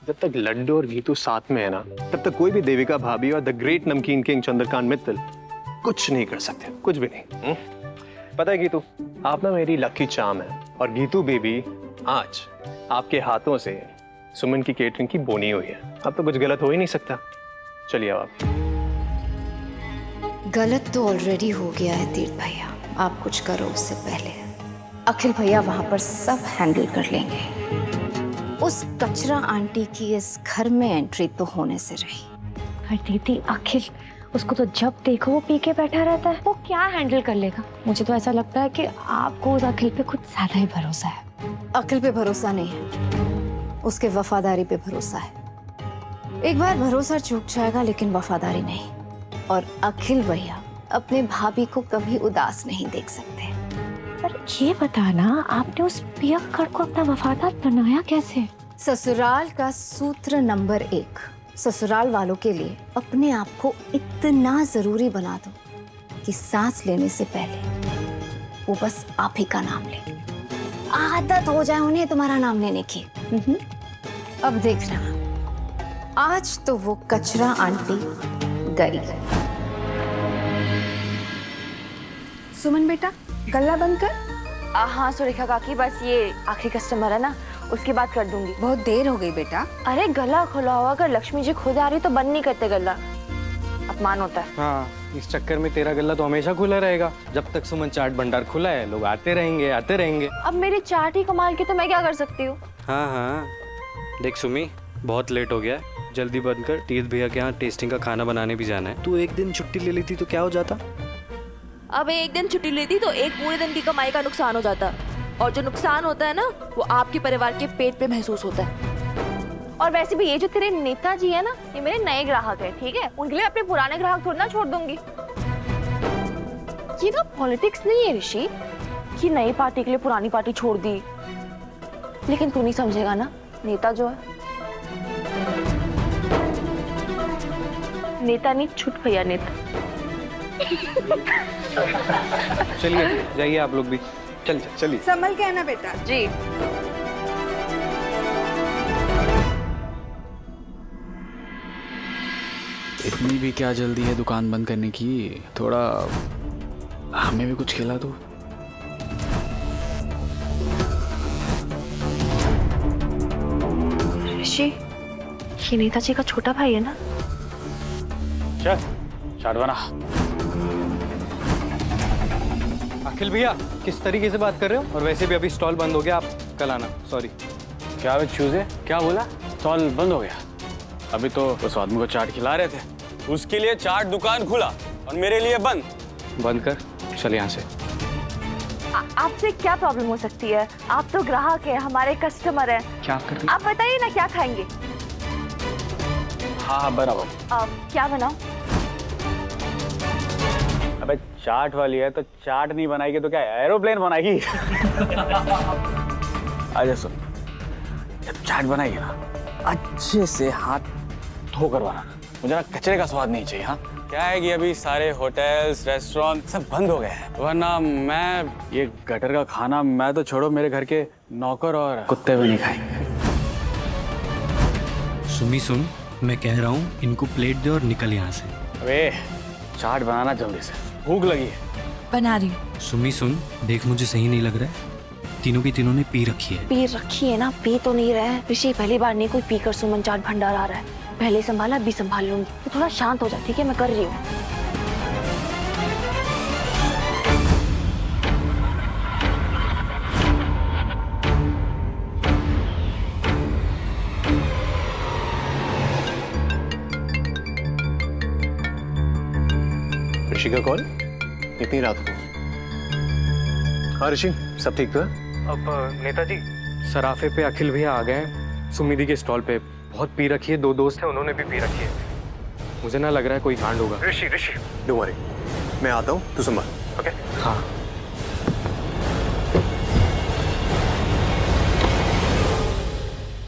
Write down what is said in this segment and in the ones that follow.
जब तक लड्डू और गीतू साथ में है ना, तब तक कोई भी देविका भाभी और द ग्रेट नमकीन किंग चंद्रकांत मित्तल कुछ नहीं कर सकते, कुछ भी नहीं। पता है गीतू, आप ना मेरी लकी चार्म है, और गीतू बेबी आज आपके हाथों से सुमन की केटरिंग की बोनी हुई है। अब तो कुछ गलत हो ही नहीं सकता। चलिए अब आप। गलत तो ऑलरेडी हो गया है तीर्थ भैया, आप कुछ करो उससे पहले। अखिल भैया वहां पर सब हैंडल कर लेंगे। उस कचरा आंटी की इस घर में एंट्री तो होने से रही। अरे दीदी, अखिल उसको तो जब देखो वो पी के बैठा रहता है, वो क्या हैंडल कर लेगा? मुझे तो ऐसा लगता है कि आपको उस अखिल पे कुछ ज्यादा ही भरोसा है। अखिल पे भरोसा नहीं है, उसके वफादारी पे भरोसा है। एक बार भरोसा चूक जाएगा लेकिन वफादारी नहीं। और अखिल भैया अपने भाभी को कभी उदास नहीं देख सकते। पर ये बताना, आपने उस पियक्कड़ को अपना वफादार बनाया कैसे? ससुराल का सूत्र नंबर 1, ससुराल वालों के लिए अपने आप को इतना जरूरी बना दो कि सांस लेने से पहले वो बस आप ही का नाम ले। आदत हो जाए उन्हें तुम्हारा नाम लेने की। अब देखना, आज तो वो कचरा आंटी गई। सुमन बेटा, गल्ला बंद कर। हाँ सुरेखा काकी, बस ये आखिरी कस्टमर है ना, उसकी बात कर दूंगी। बहुत देर हो गई बेटा। अरे गला खुला हुआ, अगर लक्ष्मी जी खुद आ रही तो बंद नहीं करते गला, अपमान होता है। हाँ, इस चक्कर में तेरा गल्ला तो हमेशा खुला रहेगा। जब तक सुमन चाट भंडार खुला है, लोग आते रहेंगे आते रहेंगे। अब मेरी चाट ही कमाल की, तो मैं क्या कर सकती हूँ? हाँ हाँ, देख सुमी, बहुत लेट हो गया है, जल्दी बंद कर। तीर्थ भैया के यहाँ टेस्टिंग का खाना बनाने भी जाना है। तू एक दिन छुट्टी ले लेती तो क्या हो जाता? अब एक दिन छुट्टी लेती तो एक पूरे दिन की कमाई का नुकसान हो जाता, और जो नुकसान होता है ना, वो आपके परिवार के पेट पे महसूस होता है। और वैसे भी ये जो तेरे नेताजी है ना, ये मेरे नए ग्राहक है, ठीक है? उनके लिए अपने पुराने ग्राहक थोड़ा ना छोड़ दूंगी। ये ना पॉलिटिक्स नहीं है ऋषि, कि नई पार्टी के लिए पुरानी पार्टी छोड़ दी। लेकिन तू नहीं समझेगा ना, नेता जो है, नेता नहीं, छुट भैया नेता। चलिए जाइए आप लोग भी। चलिए। संभल के आना बेटा। जी। इतनी भी क्या जल्दी है दुकान बंद करने की? थोड़ा हमें भी कुछ खिला दो। ऋषि, ये नेताजी का छोटा भाई है ना? चल चाट बना। अखिल भैया, किस तरीके से बात कर रहे हो? और वैसे भी अभी स्टॉल बंद हो गया, आप कल आना। सॉरी। क्या वे चूजे, क्या बोला? स्टॉल बंद हो गया? अभी तो उस आदमी को चाट खिला रहे थे। उसके लिए चाट दुकान खुला और मेरे लिए बंद। बंद कर, चल यहाँ से। आपसे क्या प्रॉब्लम हो सकती है? आप तो ग्राहक है, हमारे कस्टमर हैं। क्या कर रही? आप बताइए ना, क्या खाएंगे? हाँ बराबर। क्या बनाओ? अबे चाट वाली है तो चाट नहीं बनाएगी तो क्या एरोप्लेन बनाएगी? आजा सुन, जब चाट बनाएगी ना, अच्छे से हाथ धो कर बनाना। मुझे ना कचरे का स्वाद नहीं चाहिए। हाँ, क्या है कि अभी सारे होटल्स रेस्टोरेंट सब बंद हो गए हैं, वरना मैं ये गटर का खाना, मैं तो छोड़ो, मेरे घर के नौकर और कुत्ते भी नहीं खाएंगे। सुमी सुन, मैं कह रहा हूँ इनको प्लेट दे और निकल यहाँ से। अबे चाट बनाना जल्दी से, भूख लगी है। बना रही हूँ। सुमी सुन, देख मुझे सही नहीं लग रहा है, तीनों की तीनों ने पी रखी है। पी रखी है ना? पी तो नहीं रहे हैं ऋषि, पहली बार नहीं कोई पीकर सुमन चाट भंडार आ रहा है। पहले संभाला, अभी संभाल लूंगी। तो थोड़ा शांत हो जा, ठीक है? मैं कर रही हूँ। ऋषि का कॉल इतनी रात को? हाँ ऋषि, सब ठीक तो है? अब नेताजी, सराफे पे अखिल भैया आ गए हैं। सुमिधि के स्टॉल पे बहुत पी रखी है, 2 दोस्त हैं, उन्होंने भी पी रखी है। मुझे ना लग रहा है कोई कांड होगा। ऋषि डोंट वरी, मैं आता हूँ, तू संभाल। ओके? हाँ।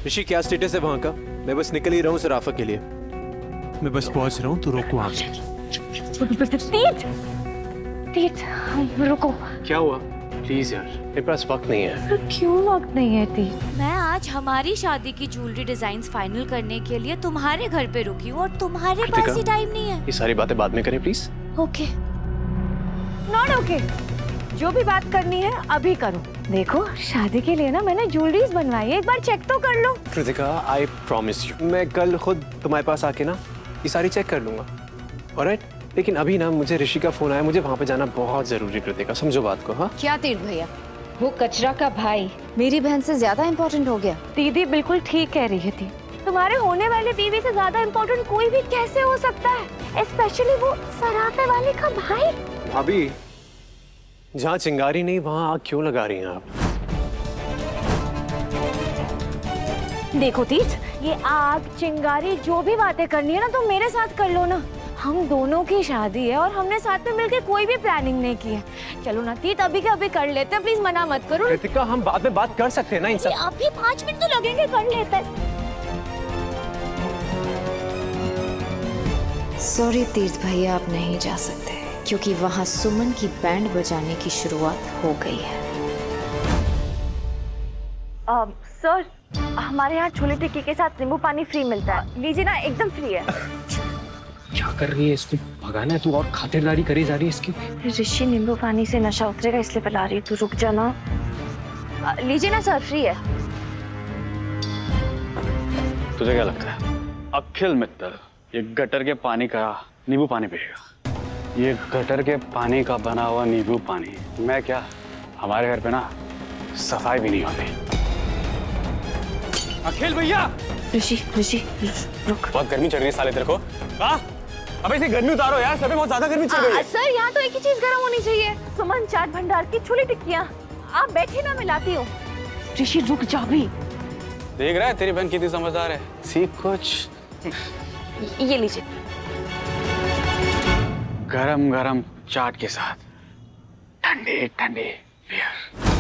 ऋषि, क्या स्टेटस है वहाँ का? मैं बस निकल ही रहा हूँ सराफा के लिए। मैं बस पहुँच रहा हूँ, तो रोको वहाँ पे। तीर्थ, रुको। क्या हुआ? प्लीज यार, मेरे पास वक्त नहीं है। पर क्यों वक्त नहीं है ती? मैं आज हमारी शादी की ज्वेलरी डिजाइन्स फाइनल करने के लिए तुम्हारे घर पे रुकी हूँ और तुम्हारे कृतिका, पास ही टाइम नहीं है। ये सारी बातें बाद में करें प्लीज। ओके। Not okay. जो भी बात करनी है अभी करो। देखो शादी के लिए ना मैंने ज्वेलरीज बनवाई है, एक बार चेक तो कर लो। कृतिका, आई प्रॉमिस यू, मैं कल खुद तुम्हारे पास आके ना ये सारी चेक कर लूंगा। ऑलराइट? लेकिन अभी ना मुझे ऋषि का फोन आया, मुझे वहां पे जाना बहुत जरूरी। कृतिका समझो बात को। हाँ, क्या तीर्थ भैया, वो कचरा का भाई मेरी बहन से ज्यादा इम्पोर्टेंट हो गया? दीदी बिल्कुल ठीक कह रही थी। तुम्हारे होने वाले बीवी से ज्यादा इम्पोर्टेंट कोई भी कैसे हो सकता है, स्पेशली वो सराफे वाले का भाई। भाभी, जहाँ चिंगारी नहीं वहाँ आग क्यों लगा रही हैं आप? देखो तीर्थ, ये आग चिंगारी जो भी बातें करनी है ना तो मेरे साथ कर लो ना। हम दोनों की शादी है और हमने साथ में मिलकर कोई भी प्लानिंग नहीं की है। चलो ना तीर्थ, अभी के अभी कर लेते हैं, प्लीज मना मत करो। कृतिका, हम बाद में बात कर सकते हैं ना इन सब। अभी 5 मिनट तो लगेंगे, कर लेते हैं। सॉरी तीर्थ भैया, आप नहीं जा सकते क्योंकि वहाँ सुमन की बैंड बजाने की शुरुआत हो गई है। सर, हमारे यहाँ छोले टिक्की के साथ नींबू पानी फ्री मिलता है, लीजिए ना, एकदम फ्री है। क्या कर रही है? इसको भगाना है तू और खातिरदारी करी जा रही है इसकी। ऋषि नींबू पानी से नशा उतरेगा इसलिए पिला रही है, तू रुक जाना। लीजिए ना सर, फ्री है। तुझे क्या लगता है अखिल मित्तल ये गटर के पानी का नींबू पानी पिएगा? ये गटर के पानी का बना हुआ नींबू पानी मैं क्या, हमारे घर पे ना सफाई भी नहीं होती। अखिल भैया, ऋषि रुक। बहुत गर्मी चढ़ रही है साले तेरे को। हाँ, अबे इसे गर्मी उतारो यार, सभी बहुत ज्यादा गर्मी चढ़ रही है। सर, यहाँ तो एक ही चीज गर्म होनी चाहिए, सुमन चाट भंडार की छोली टिक्कियाँ। आप बैठे ना, मैं लाती हूँ। ऋषि रुक जा भी। देख रहा है तेरी बहन कितनी समझदार है, सीख कुछ। ये लीजिए। गरम गरम चाट के साथ ठंडे ठंडे बियर।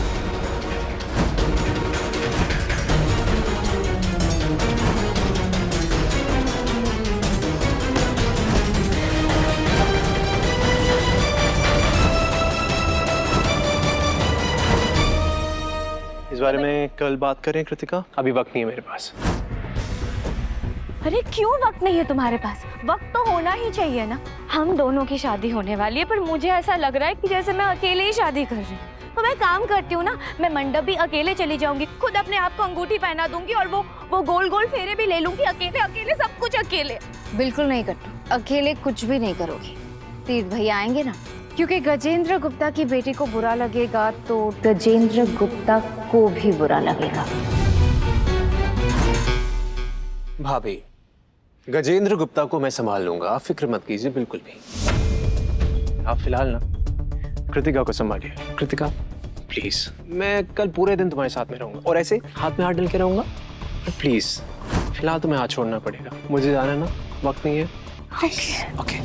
इस बारे में कल बात करें कृतिका, अभी वक्त नहीं है मेरे पास। अरे क्यों वक्त नहीं है तुम्हारे पास? वक्त तो होना ही चाहिए ना। हम दोनों की शादी होने वाली है, पर मुझे ऐसा लग रहा है कि जैसे मैं अकेले ही शादी कर रही हूँ। तो मैं काम करती हूँ ना, मैं मंडप भी अकेले चली जाऊंगी, खुद अपने आप को अंगूठी पहना दूंगी और वो गोल गोल फेरे भी ले लूंगी, अकेले अकेले सब कुछ अकेले। बिल्कुल नहीं कट्टू, अकेले कुछ भी नहीं करोगी। तीर्थ भैया आएंगे ना, क्योंकि गजेंद्र गुप्ता की बेटी को बुरा लगेगा तो गजेंद्र गुप्ता को भी बुरा लगेगा। भाभी, गजेंद्र गुप्ता को मैं संभाल लूंगा, आप फिक्र मत कीजिए बिल्कुल भी। आप फिलहाल ना कृतिका को संभालिए। कृतिका प्लीज, मैं कल पूरे दिन तुम्हारे साथ में रहूंगा और ऐसे हाथ में हाथ डाल के रहूंगा। प्लीज फिलहाल तुम्हें हाथ छोड़ना पड़ेगा, मुझे जाना है ना, वक्त नहीं है। ओके।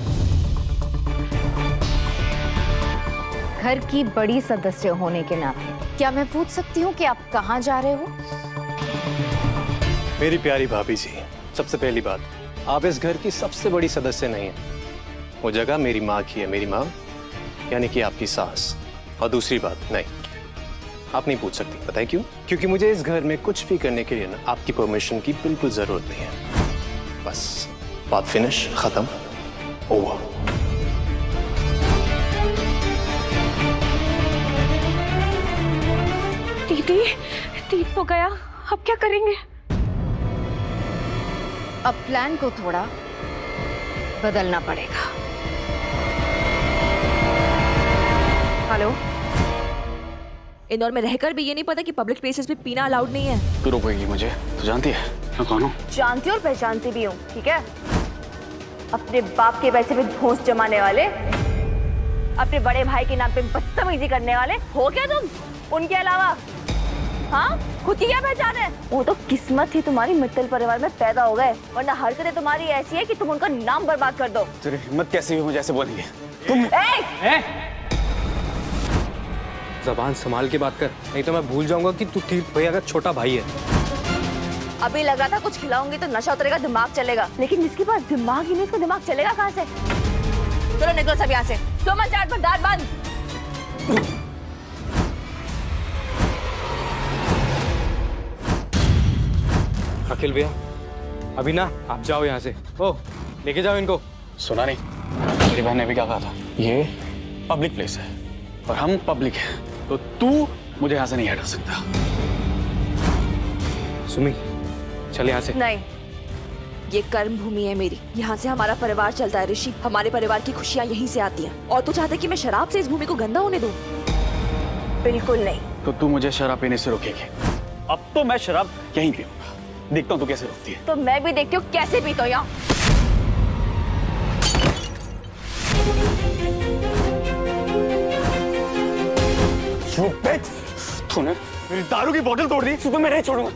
घर की बड़ी सदस्य होने के नाते क्या मैं पूछ सकती हूँ कि आप कहाँ जा रहे हो? मेरी प्यारी भाभी जी, सबसे पहली बात, आप इस घर की सबसे बड़ी सदस्य नहीं है, वो जगह मेरी माँ की है, मेरी माँ यानी कि आपकी सास। और दूसरी बात, नहीं, आप नहीं पूछ सकती। पता है क्यों? क्योंकि मुझे इस घर में कुछ भी करने के लिए ना आपकी परमिशन की बिल्कुल जरूरत नहीं है। बस बात फिनिश, खत्म, ओवर। दीदी, तीर्थ तो गया, अब क्या करेंगे? अब प्लान को थोड़ा बदलना पड़ेगा। हेलो, इंदौर में रहकर भी ये नहीं पता कि पब्लिक प्लेसेस पे पीना अलाउड नहीं है। तू रोकेगी मुझे? तू जानती है मैं कौन हूँ? जानती और पहचानती भी हूँ, ठीक है? अपने बाप के पैसे पे धौंस जमाने वाले, अपने बड़े भाई के नाम पे बदतमीजी करने वाले हो क्या तुम? उनके अलावा हाँ, खुद की क्या पहचान है? वो तो किस्मत ही तुम्हारी मित्तल परिवार में पैदा हो गए, वरना हरकतें तुम्हारी ऐसी है कि तुम उनका नाम बर्बाद कर दो। तेरी हिम्मत कैसी हुई मुझे ऐसे बोलने की? तुम जबान संभाल के बात कर, नहीं तो मैं भूल जाऊंगा कि तू तीर्थ भैया का छोटा भाई है। अभी लग रहा था कुछ खिलाऊंगी तो नशा उतरेगा, दिमाग चलेगा, लेकिन जिसके पास दिमाग ही नहीं उसका दिमाग चलेगा कहाँ से? चलो निकलो सब यहाँ से। सुमन चाट भंडार बंद। अखिल भैया अभी ना आप जाओ यहाँ से। ओ लेके जाओ इनको। सुना नहीं मेरी बहन ने भी क्या कहा था, ये पब्लिक प्लेस है और हम पब्लिक है, तो तू मुझे यहाँ से नहीं हटा सकता। सुमी चल यहाँ से। नहीं, ये कर्म भूमि है मेरी, यहाँ से हमारा परिवार चलता है ऋषि। हमारे परिवार की खुशियाँ यहीं से आती हैं। और तू चाहता है कि मैं शराब से इस भूमि को गंदा होने दूं? बिल्कुल नहीं। तो तू मुझे शराब पीने से रोकेगी? अब तो मैं शराब यहीं पीऊंगा, देखता हूँ तू कैसे रोकती है। तो मैं भी देखती हूँ कैसे पीता हूँ यहाँ। तूने मेरी दारू की बोतल तोड़ दी, तो मैं नहीं छोड़ूंगा।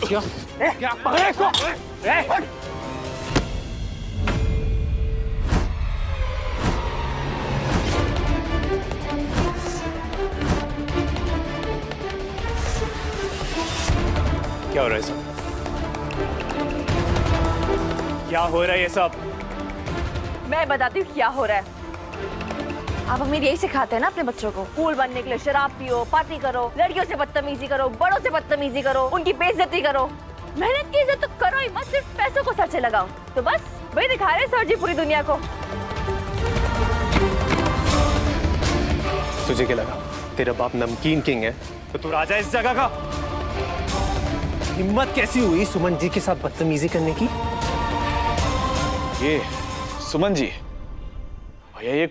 क्या क्या पकड़ इसको? क्या हो रहा है सब? क्या हो रहा है ये सब? मैं बताती हूँ क्या हो रहा है। आप हमें यही सिखाते हैं ना अपने बच्चों को, कूल बनने के लिए शराब पियो, पार्टी करो, लड़कियों से बदतमीजी करो, बड़ों से बदतमीजी करो, उनकी बेइज्जती करो। मेहनत की इज्जत तो करो ही मत, सिर्फ पैसों को सर से लगाओ। तो बस वही दिखा रहे सर जी पूरी दुनिया को। तुझे क्या लगा तेरा बाप नमकीन किंग है तो तू राजा इस जगह का? हिम्मत कैसी हुई सुमन जी के साथ बदतमीजी करने की? ये सुमन जी भैया, ये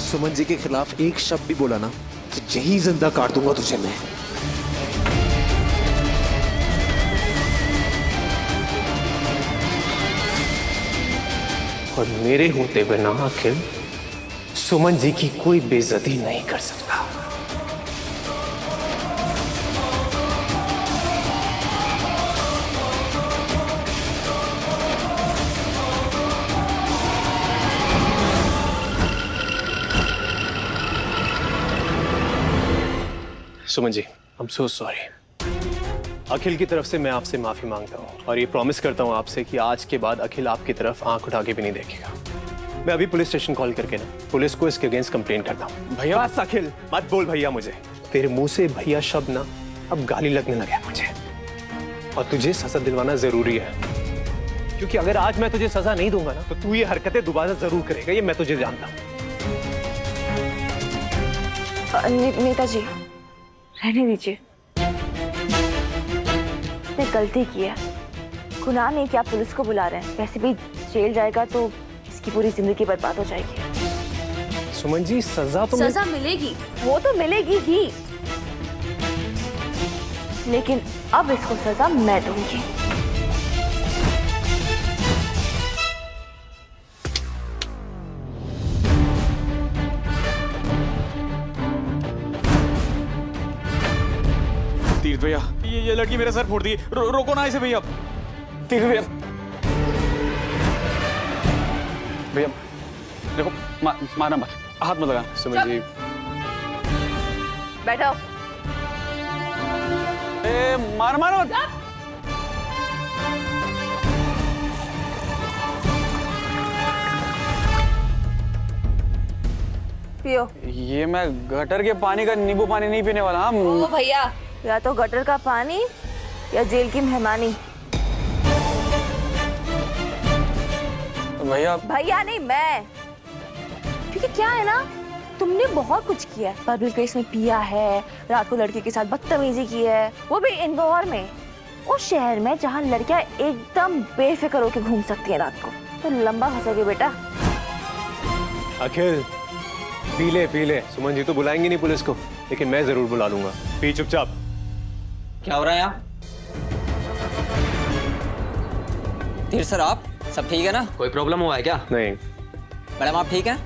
सुमन जी के खिलाफ एक शब्द भी बोला ना तो यही जिंदा काट दूंगा तुझे मैं। और मेरे होते हुए ना अखिल सुमन जी की कोई बेइज्जती नहीं कर सकता। Suman ji, I am so sorry. अखिल की तरफ से मैं आपसे माफी मांगता हूँ और ये प्रॉमिस करता हूँ आपसे कि आज के बाद अखिल आपकी तरफ आंख उठा के भी नहीं देखेगा। मैं अभी पुलिस स्टेशन कॉल करके ना पुलिस को इसके अगेंस्ट कंप्लेंट करता हूँ। भैया बस अखिल मत बोल भैया मुझे। तेरे मुंह से भैया शब्द ना अब गाली लगने लगे हैं मुझे। और तुझे सजा दिलवाना जरूरी है, क्योंकि अगर आज मैं तुझे सजा नहीं दूंगा ना तो तू ये हरकतें दोबारा जरूर करेगा, ये मैं तुझे जानता हूँ। नेताजी रहने दीजिए, उसने गलती की है, गुनाह नहीं कि आप पुलिस को बुला रहे हैं। वैसे भी जेल जाएगा तो इसकी पूरी जिंदगी बर्बाद हो जाएगी। सुमन जी सजा तो सजा मिलेगी, वो तो मिलेगी ही, लेकिन अब इसको सजा मैं दूंगी। तीर्थ भैया, ये लड़की मेरा सर फोड़ दी, रोको ना इसे भैया। तीर्थ भैया, भैया देखो मारना मत, हाथ मत लगा। सुमन जी बैठो। मार मत। पियो। ये मैं गटर के पानी का नींबू पानी नहीं पीने वाला। हाँ ओ भैया, या तो गटर का पानी या जेल की मेहमानी। भैया भैया नहीं मैं, क्योंकि क्या है ना, तुमने बहुत कुछ किया है। पब्लिक प्लेस में पिया है, रात को लड़की के साथ बदतमीजी की है, वो भी इंदौर में, उस शहर में जहाँ लड़कियां एकदम बेफिक्र होकर घूम सकती हैं रात को। तो लंबा फंसोगे बेटा। अखिल पी ले। सुमन जी तो बुलाएंगे नहीं पुलिस को, लेकिन मैं जरूर बुला लूंगा। पी चुपचाप। क्या हो रहा है यहाँ? तीर सर आप सब ठीक है ना? कोई प्रॉब्लम हुआ है क्या? नहीं। मैडम आप ठीक हैं?